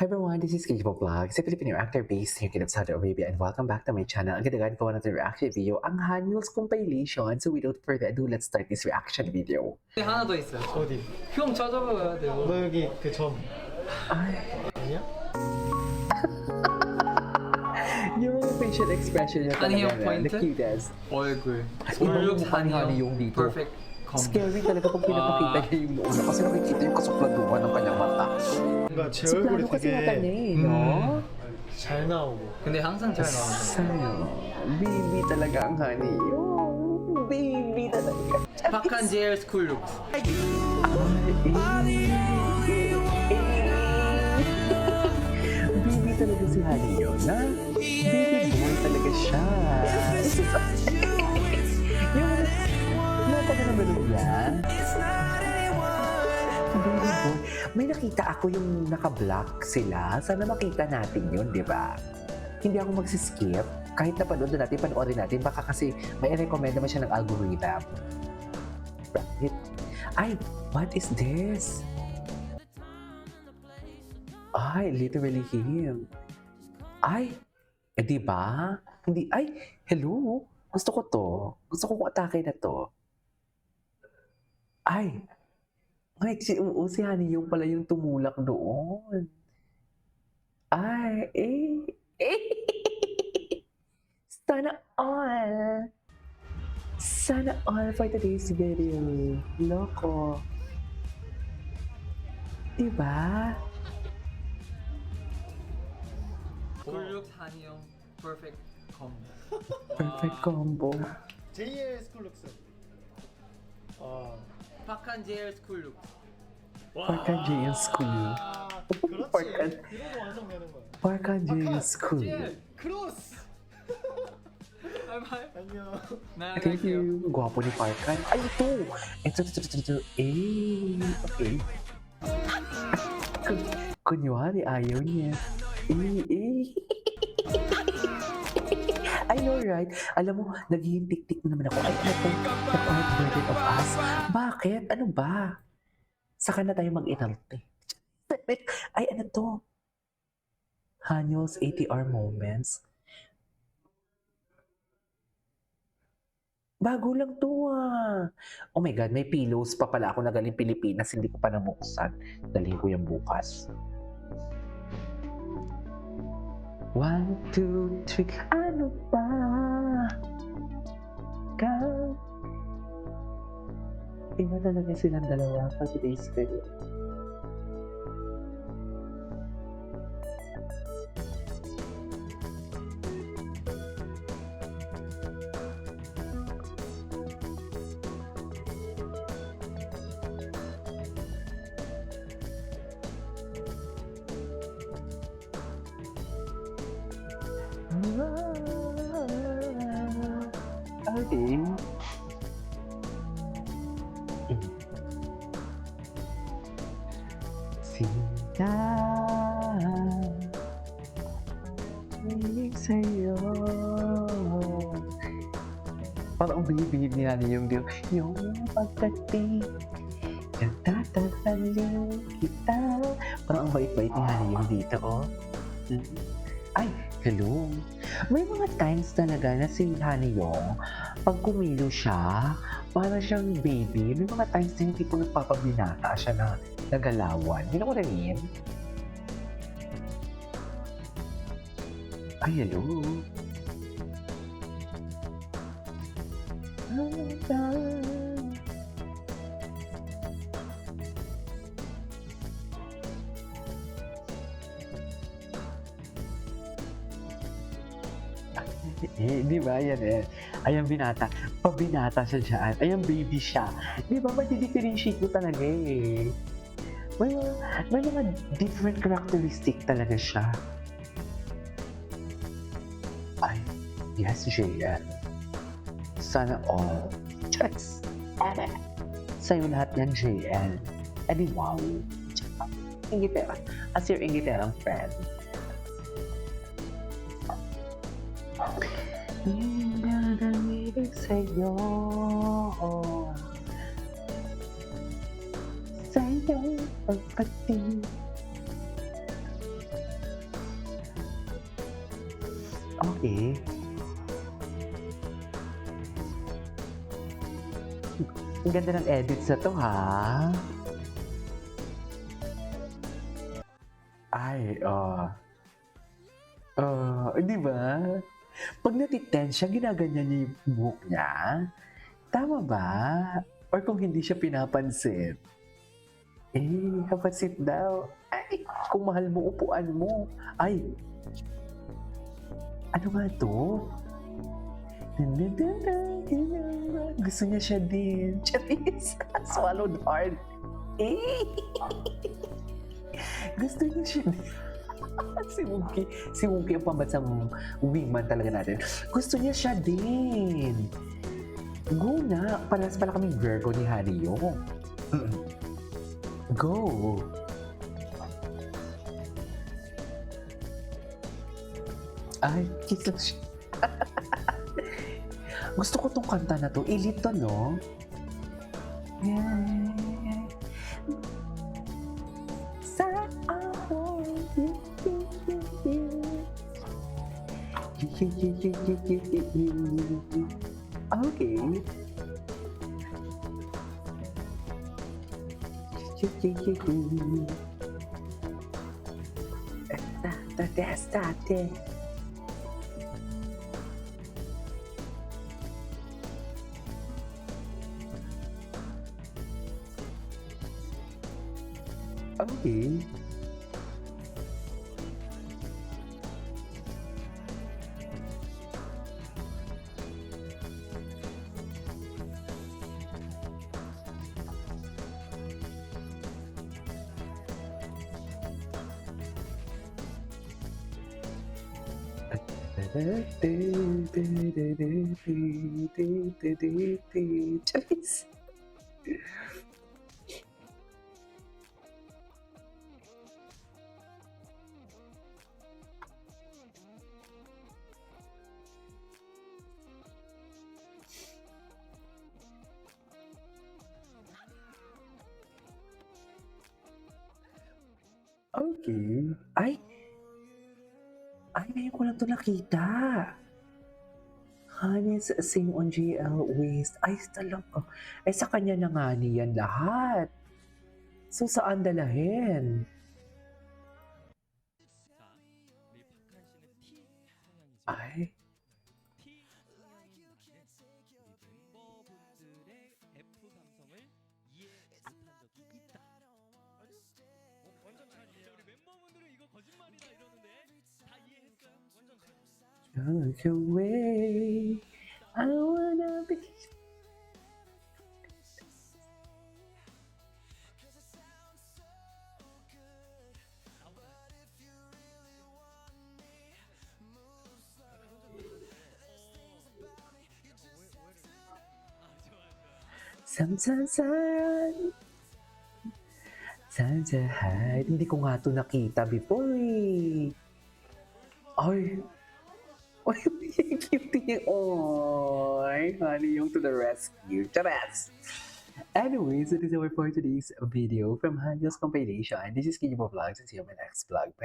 Hi everyone, this is Kikipo Vlog, a Filipino actor based here in Saudi Arabia, and welcome back to my channel. Ang ganda ko na ng reaction video, ang Hanyul's compilation. So without further ado, let's start this reaction video. 하나 더 있어요. 어디? 형 찾아봐야 돼요. 너 여기 그 점 Ay, 아니야? yung facial expression niya Ano yung talaga, point? the cutest. 얼굴. Ibang mukha ni Hani yung dito. Perfect combo. Scary talaga pag pinapakita niya yung noon kasi nakikita yung kasupladuhan ng kanyang mata. 뭔가 제 얼굴이 Suplado kasi mata niya 되게 eh, no? 잘 나오고 근데 항상 잘 나와요. Sayo, baby talaga ang Hani. Oh, baby talaga. 박한 JL 스쿨 룩. Baby talaga si Hani yun, ha? Baby boy talaga siya. Yung pag naman niya. Baby boy. May nakita ako yung naka-block sila. Sana makita natin yun, di ba? Hindi ako magsiskip. Kahit napanood na natin, panoorin natin. Baka kasi may recommend naman siya ng algorithm. Right? Ay, what is this? Ay, literally him. Ay, di ba? Hindi, ay, hello. Gusto ko to. Gusto ko atake na to. Ay, si Hani yung pala yung tumulak doon. Ay, Sana all. Sana all for today's video. Loko. Diba? 룩 한이 형 perfect combo. Perfect combo. JL 스쿨룩스 박한 JL 스쿨 룩. Parka JL School. 그렇지 Parka- 이러면 완성되는 거야 Parka JL School. JL. 크로스 바이바이. 안녕 Thank 나갈게요. you. Gwapo ni Parkan. Ay, ito! Ito. Okay. Kunyari, ayaw niya. I know, right? Alam mo, naghihintik-tik na naman ako. Ay, ano to? The part version of us. Bakit? Ano ba? Saka na tayo mag-inalte. Ay, ano to? Hanyul's ATR moments. Bago lang to ah. Oh my God, may pillows pa pala ako na galing Pilipinas. Hindi ko pa nabuksan. Dalhin ko yung bukas. 1, 2, 3. Ano ba? Iba talaga silang dalawa for today's video. Okay. Sinta Hilig sa'yo. Parang bihib-bihib ni Hani yung pagdating nagtataling kita. Parang ang bait-bait ni Hani yung dito, oh. Ay, hello. May mga times talaga na si Hani yung pag kumilo siya, para siyang baby. May mga times din tipo nagpapabinata siya na nagalawan. Hindi ko rin. Ay, hello. Di ba? Yan eh. Ayan binata. Pabinata siya dyan. Ayan baby siya. Di ba? Madi-differentiate mo talaga eh. May mga different characteristic talaga siya. Ay, yes, JL. Sana all. Charis. Sa'yo lahat yan, JL. Edi wow. Ingitera. As your ingiterang friend. Nanganginig sa'yo. Sa'yo pagpati. Okay. Ang ganda ng edits na to, ha? Ay, di ba? Pag natitense siya, ginaganyan niya yung buhok niya. Tama ba? Or kung hindi siya pinapansin? Have a seat daw. Ay, kung mahal mo, upuan mo. Ay, ano nga to? Gusto niya siya din. Charis, swallowed hard. Gusto niya siya din. Si Wookie ang pambansang wingman talaga natin. Gusto niya siya din. Go na. Palas pala kaming Virgo ni Honey Yung. Go. Ay, kiss lang siya. Gusto ko tong kanta na to. Elite to, no? Sa ako. Okay. Estate. Okay. Charis. Okay. Ay, ngayon ko lang ito nakita. Honey's sing on JL Waste. Ay, talaga. Sa kanya na nga niyan lahat. So, saan dalahin? Ay. Look away. I wanna be. Sometimes I hide. Hindi ko nga ito nakita before eh. Ay. Ay, cute niya. Oy, Honey Yung to the rescue. Charas! Anyways, that is our for today's video from Hanyo's compilation. This is Kinyo Vlogs and see you on my next vlog. Bye!